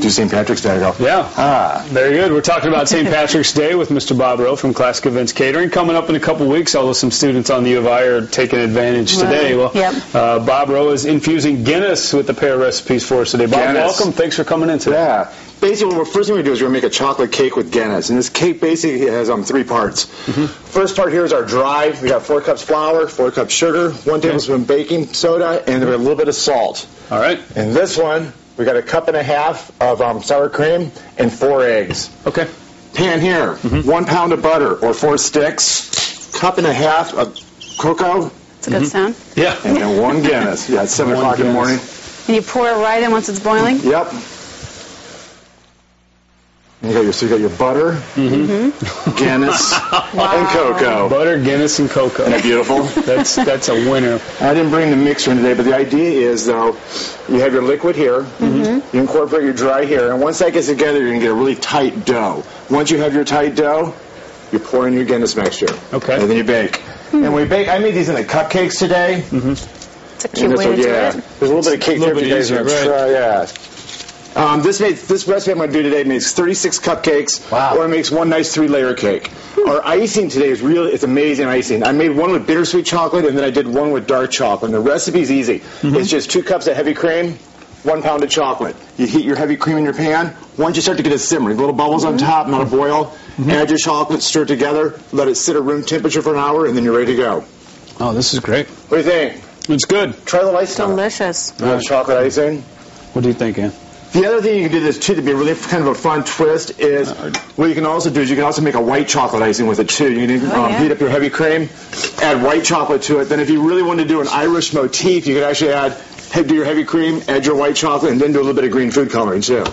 do St. Patrick's Day. I go, yeah. Very good. We're talking about St. Patrick's Day with Mr. Bob Rowe from Classic Events Catering. Coming up in a couple weeks, although some students on the U of I are taking advantage today. Well, Bob Rowe is infusing Guinness with the pair of recipes for us today. Bob, welcome. Thanks for coming in today. Yeah. Basically, the first thing we do is we're going to make a chocolate cake with Guinness. And this cake basically has 3 parts. First part here is our dry. We got 4 cups flour, 4 cups sugar, 1 tablespoon baking soda, and a little bit of salt. All right. And this one, we got 1.5 cups of sour cream and 4 eggs. Okay. Pan here, 1 pound of butter or 4 sticks, 1.5 cups of cocoa. That's a good sound. Yeah. And then 1 Guinness. Yeah, it's 7 o'clock in the morning. And you pour it right in once it's boiling? Yep. And you got your butter, Guinness, and cocoa. Butter, Guinness, and cocoa. Isn't that beautiful? That's a winner. I didn't bring the mixer in today, but the idea is, though, you have your liquid here, you incorporate your dry here, and once that gets together, you're going to get a really tight dough. Once you have your tight dough, you pour in your Guinness mixture. Okay. And then you bake. And we bake. I made these into cupcakes today. It's a cute way to do it. There's a little bit of cake there if you guys are going to try. Yeah. This recipe I'm going to do today makes 36 cupcakes, or it makes 1 nice 3-layer cake. Our icing today is it's amazing icing. I made 1 with bittersweet chocolate, and then I did 1 with dark chocolate. And the recipe's easy. It's just 2 cups of heavy cream, 1 pound of chocolate. You heat your heavy cream in your pan. Once you start to get it simmering, little bubbles on top, not a boil, add your chocolate, stir it together, let it sit at room temperature for an hour, and then you're ready to go. Oh, this is great. What do you think? It's good. Try the icing. Delicious. Chocolate icing. What do you think, Ann? The other thing you can do this too to be really kind of a fun twist is what you can also do is you can also make a white chocolate icing with it too. You can heat up your heavy cream, add white chocolate to it. Then if you really want to do an Irish motif, you could actually do your heavy cream, add your white chocolate, and then do a little bit of green food coloring too.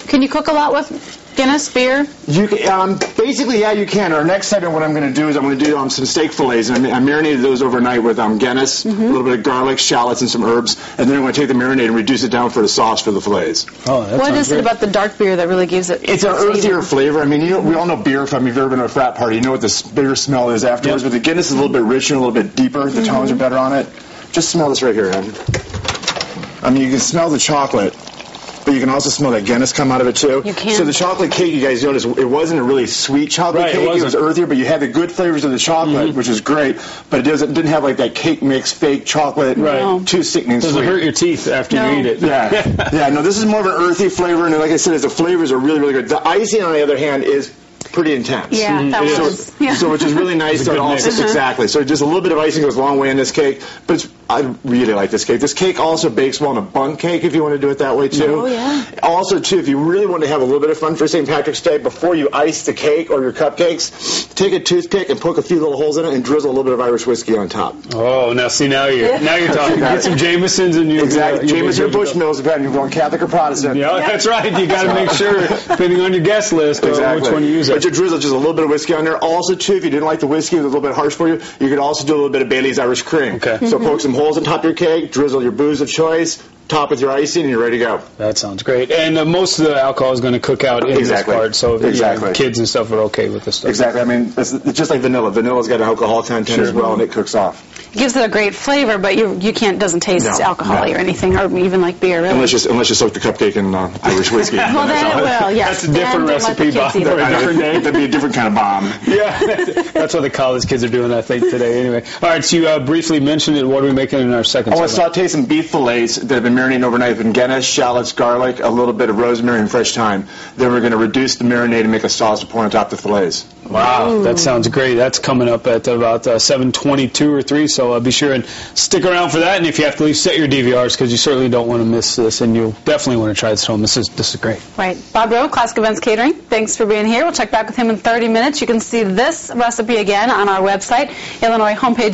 Can you cook a lot with Guinness beer? You can, basically, yeah, you can. Our next segment, what I'm going to do is I'm going to do some steak fillets, and I marinated those overnight with Guinness, a little bit of garlic, shallots, and some herbs, and then I'm going to take the marinade and reduce it down for the sauce for the fillets. Oh, that What is it about the dark beer that really gives it? It's an earthier flavor. I mean, we all know beer from if you've ever been to a frat party. You know what the beer smell is afterwards, but the Guinness is a little bit richer, a little bit deeper. The tones are better on it. Just smell this right here, Ed. I mean, you can smell the chocolate. But you can also smell that Guinness come out of it, too. You can. So the chocolate cake, you guys noticed, it wasn't a really sweet chocolate cake. It was earthier, but you had the good flavors of the chocolate, which is great. But it didn't have, like, that cake mix, fake chocolate, too sickening sweet. Doesn't hurt your teeth after you eat it. Yeah. No, this is more of an earthy flavor, and like I said, the flavors are really, really good. The icing, on the other hand, is pretty intense. Yeah, that was. So which is really nice. So exactly. So just a little bit of icing goes a long way in this cake. But I really like this cake. This cake also bakes well in a bundt cake if you want to do it that way too. Oh yeah. Also too, if you really want to have a little bit of fun for St. Patrick's Day, before you ice the cake or your cupcakes, take a toothpick and poke a few little holes in it and drizzle a little bit of Irish whiskey on top. Oh, now you're talking. Get some Jamesons and you Jameson or Bushmills, depending if you're going Catholic or Protestant. Yeah, that's right. You got to make sure, depending on your guest list, which one you use. But you drizzle just a little bit of whiskey on there. Also, too, if you didn't like the whiskey, it was a little bit harsh for you, you could also do a little bit of Bailey's Irish cream. Okay. So poke some holes on top of your cake, drizzle your booze of choice, top with your icing, and you're ready to go. That sounds great. And most of the alcohol is going to cook out in this part, so kids and stuff are okay with this stuff. Exactly. I mean, it's just like vanilla. Vanilla's got an alcohol content as well, and it cooks off. It gives it a great flavor, but doesn't taste alcohol-y or anything, or even like beer, really. Unless you soak the cupcake in Irish whiskey. Well, then it will, yes. That's a different recipe, Bob. That'd be a different kind of bomb. Yeah, that's what the college kids are doing, I think, today. Anyway, all right. So you briefly mentioned it. What are we making in our second? I want to saute some beef fillets that have been marinating overnight with Guinness, shallots, garlic, a little bit of rosemary, and fresh thyme. Then we're going to reduce the marinade and make a sauce to pour on top of the fillets. Wow, that sounds great. That's coming up at about 7:22 or 3. So be sure and stick around for that. And if you have to leave, set your DVRs because you certainly don't want to miss this, and you'll definitely want to try this home. This is great. Right, Bob Rowe, Classic Events Catering. Thanks for being here. We'll check back with him in 30 minutes. You can see this recipe again on our website, IllinoisHomepage.com.